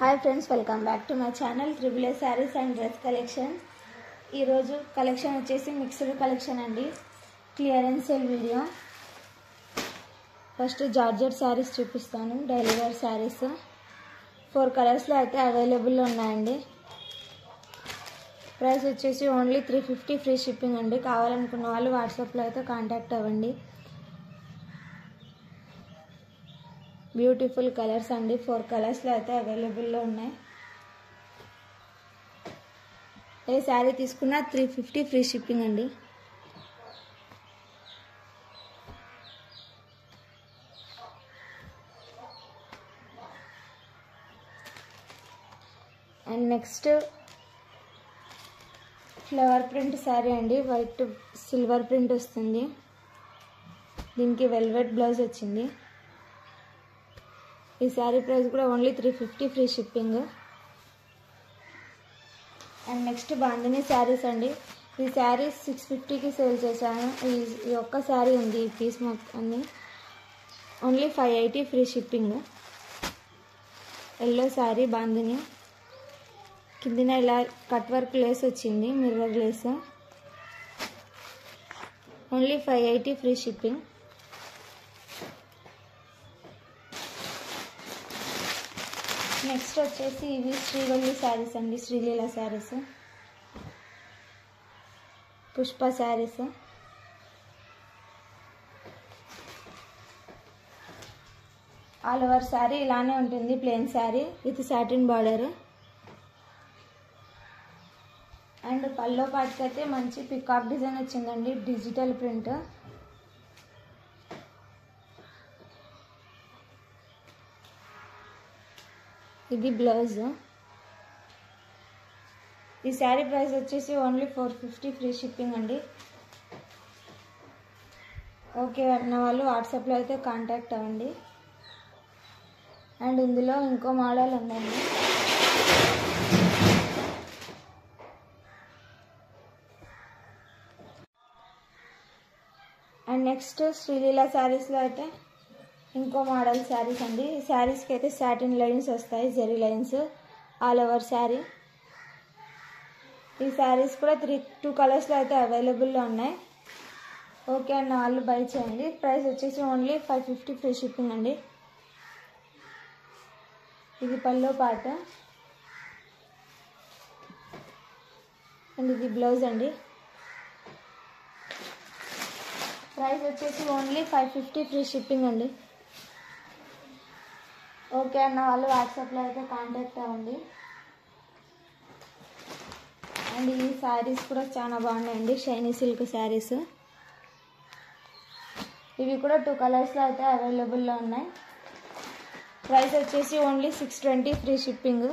Hi friends, welcome back to my channel triple A saris and dress collection. ఈరోజు collection వచ్చేసి mixed collection అండి, clearance sale video. First georgette saris చూపిస్తాను, daily wear saris 4 కలర్స్లో అయితే అవైలబుల్లో ఉన్నాయండి. ప్రైస్ వచ్చేసి ఓన్లీ 350 ఫ్రీ షిప్పింగ్ అండి. కావాలనుకున్న వాళ్ళు వాట్సాప్లో అయితే కాంటాక్ట్ అవ్వండి. బ్యూటిఫుల్ కలర్స్ అండి, 4 కలర్స్లో అయితే అవైలబుల్లో ఉన్నాయి. ఏ శారీ తీసుకున్నా 350 ఫ్రీ షిప్పింగ్ అండి. And next flower print sari అండి, వైట్ సిల్వర్ ప్రింట్ వస్తుంది. దీనికి వెల్వెట్ బ్లౌజ్ వచ్చింది. ఈ శారీ ప్రైస్ కూడా only 350 free shipping. And next bandhani saris అండి. ఈ శారీస్ 650కి సేల్ చేశాను. ఈ ఒక్క శారీ ఉంది, ఈ పీస్ మొత్తాన్ని only 580 free shipping. Yellow sari bandhani, కిందిన ఇలా కట్ వర్క్ లేస్ వచ్చింది, mirror lace. Only 580 free shipping. Next వచ్చేసి ఇవి శ్రీవల్లి శారీస్ అండి, శ్రీలీల శారీస్, పుష్ప శారీస్. ఆల్ ఓవర్ శారీ ఇలానే ఉంటుంది, plain sari with satin border. And pallu పాటికి అయితే మంచి పికాక్ డిజైన్ వచ్చిందండి, డిజిటల్ ప్రింట్. ఇది బ్లౌజ్. ఈ శారీ ప్రైస్ వచ్చేసి ఓన్లీ 450 ఫ్రీ షిప్పింగ్ అండి. ఓకే అన్న వాళ్ళు వాట్సాప్లో అయితే కాంటాక్ట్ అవ్వండి. అండ్ ఇందులో ఇంకో మోడల్ ఉందండి. అండ్ నెక్స్ట్ శ్రీలీల శారీస్లో అయితే ఇంకో మోడల్ శారీస్ అండి. ఈ శారీస్కి అయితే సాటిన్ లైన్స్ వస్తాయి, zari lines all over sari. ఈ శారీస్ కూడా 2 కలర్స్లో అయితే అవైలబుల్లో ఉన్నాయి. ఓకే అన్న వాళ్ళు బై చేయండి. ప్రైస్ వచ్చేసి ఓన్లీ 550 ఫ్రీ షిప్పింగ్ అండి. ఇది పల్లో పాట అండ్ ఇది బ్లౌజ్ అండి. ప్రైస్ వచ్చేసి ఓన్లీ 550 ఫ్రీ షిప్పింగ్ అండి. ఓకే అన్న వాళ్ళు వాట్సాప్లో అయితే కాంటాక్ట్ అవ్వండి. అండ్ ఈ శారీస్ కూడా చాలా బాగున్నాయండి, షైనీ సిల్క్ శారీస్. ఇవి కూడా 2 కలర్స్లో అయితే అవైలబుల్లో ఉన్నాయి. ప్రైస్ వచ్చేసి ఓన్లీ 620 ఫ్రీ షిప్పింగ్.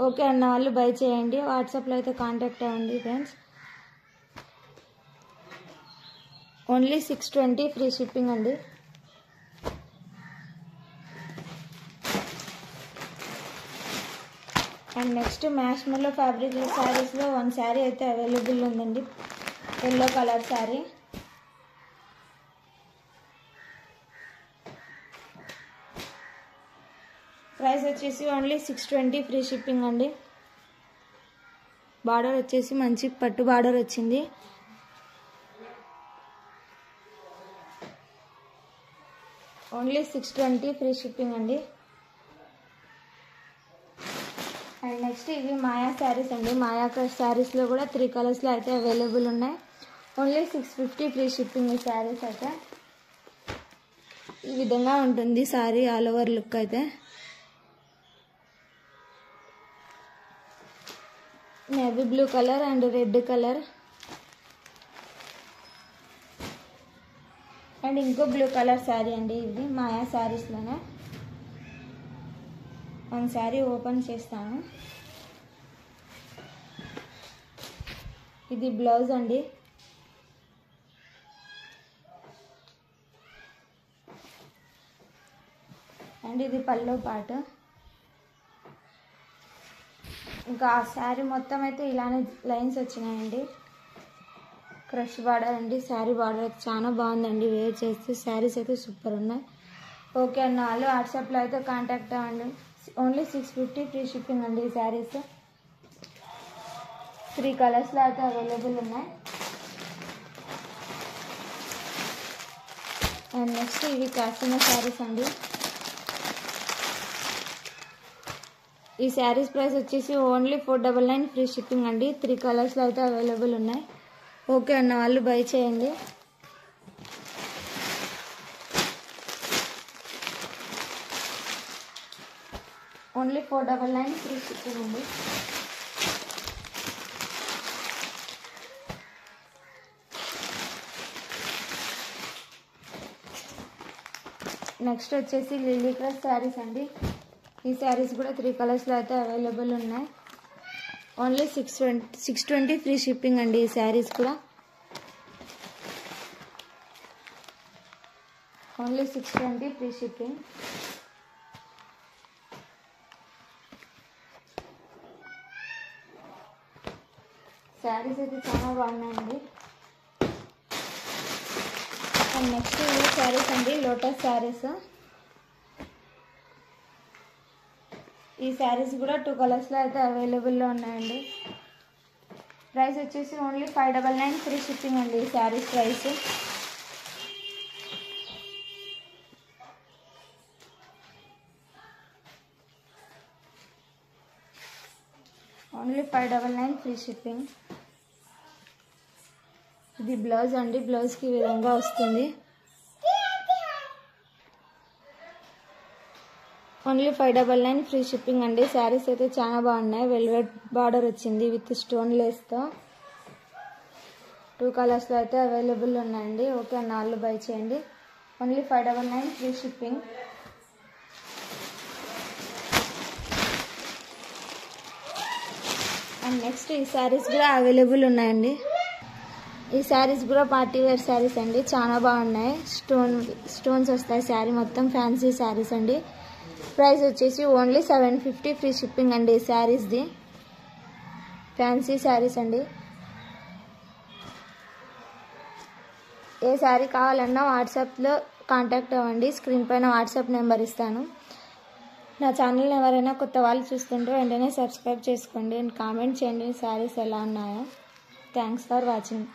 ఓకే అన్న వాళ్ళు బై చేయండి, వాట్సాప్లో అయితే కాంటాక్ట్ అవ్వండి ఫ్రెండ్స్. ఓన్లీ 620 ఫ్రీ షిప్పింగ్ అండి. అండ్ నెక్స్ట్ మ్యాష్మెల్లో ఫ్యాబ్రిక్ శారీస్లో 1 శారీ అయితే అవైలబుల్ ఉందండి, ఎల్లో కలర్ శారీ. ప్రైస్ వచ్చేసి ఓన్లీ 620 ఫ్రీ షిప్పింగ్ అండి. బార్డర్ వచ్చేసి మంచి పట్టు బార్డర్ వచ్చింది. ఓన్లీ 620 ఫ్రీ షిప్పింగ్ అండి. అండ్ నెక్స్ట్ ఇవి మాయా శారీస్ అండి. మాయా శారీస్లో కూడా 3 కలర్స్లో అయితే అవైలబుల్ ఉన్నాయి. Only 650 free shipping. ఈ శారీస్ అయితే ఈ విధంగా ఉంటుంది శారీ ఆల్ ఓవర్ లుక్ అయితే. Navy blue colour and red colour and ఇంకో బ్లూ కలర్ శారీ అండి. ఇది మాయా శారీస్లోనే 1 శారీ ఓపెన్ చేస్తాను. ఇది బ్లౌజ్ అండి. అండ్ ఇది పల్లో పాట. ఇంకా ఆ శారీ మొత్తం అయితే ఇలానే లైన్స్ వచ్చినాయండి. క్రష్ బార్డర్ అండి, శారీ బార్డర్ చాలా బాగుందండి, వేర్ చేస్తే శారీస్ అయితే సూపర్ ఉన్నాయి. ఓకే అన్న వాళ్ళు వాట్సాప్లో అయితే కాంటాక్ట్ అవ్వండి. ఓన్లీ 650 ఫ్రీ షిప్పింగ్ అండి. ఈ శారీస్ 3 కలర్స్లో అయితే అవైలబుల్ ఉన్నాయి. అండ్ నెక్స్ట్ ఇవి కాస్టమర్ శారీస్ అండి. ఈ శారీస్ ప్రైస్ వచ్చేసి ఓన్లీ 499 ఫ్రీ షిప్పింగ్ అండి. 3 కలర్స్లో అయితే అవైలబుల్ ఉన్నాయి. ఓకే అన్న వాళ్ళు బై చేయండి. ఓన్లీ 499 ఫ్రీ షిప్పింగ్ అండి. నెక్స్ట్ వచ్చేసి లిల్లీ క్రష్ శారీస్ అండి. ఈ శారీస్ కూడా 3 కలర్స్లో అయితే అవైలబుల్ ఉన్నాయి. ఓన్లీ 620 ఫ్రీ షిప్పింగ్ అండి. ఈ శారీస్ కూడా ఓన్లీ 620 ఫ్రీ షిప్పింగ్. శారీస్ అయితే చాలా బాగున్నాయండి. అండ్ నెక్స్ట్ ఈ శారీస్ అండి లోటస్ శారీస్. ఈ శారీస్ కూడా 2 కలర్స్లో అయితే అవైలబుల్లో ఉన్నాయండి. ప్రైస్ వచ్చేసి ఓన్లీ 599 ఫ్రీ షిప్పింగ్ అండి. ఈ saris price only 599 free shipping. ఇది బ్లౌజ్ అండి. బ్లౌజ్కి ఈ విధంగా వస్తుంది. ఓన్లీ 599 ఫ్రీ షిప్పింగ్ అండి. శారీస్ అయితే చాలా బాగున్నాయి. వెల్వెట్ బార్డర్ వచ్చింది విత్ స్టోన్ లేస్తో. 2 కలర్స్లో అయితే అవైలబుల్ ఉన్నాయండి. ఓకే అన్న వాళ్ళు బై చేయండి. Only 599 free shipping. And next ఈ శారీస్ కూడా అవైలబుల్ ఉన్నాయండి. ఈ శారీస్ కూడా పార్టీ వేర్ శారీస్ అండి. చాలా బాగున్నాయి. స్టోన్స్ వస్తాయి శారీ మొత్తం. ఫ్యాన్సీ శారీస్ అండి. ప్రైస్ వచ్చేసి ఓన్లీ 750 ఫ్రీ షిప్పింగ్ అండి. ఈ శారీస్ది ఫ్యాన్సీ శారీస్ అండి. ఏ శారీ కావాలన్నా వాట్సాప్లో కాంటాక్ట్ అవ్వండి. స్క్రీన్ పైన వాట్సాప్ నెంబర్ ఇస్తాను. నా ఛానల్ని ఎవరైనా కొత్త వాళ్ళు చూస్తుంటే వెంటనే సబ్స్క్రైబ్ చేసుకోండి అండ్ కామెంట్ చేయండి శారీస్ ఎలా ఉన్నాయో. Thanks for watching.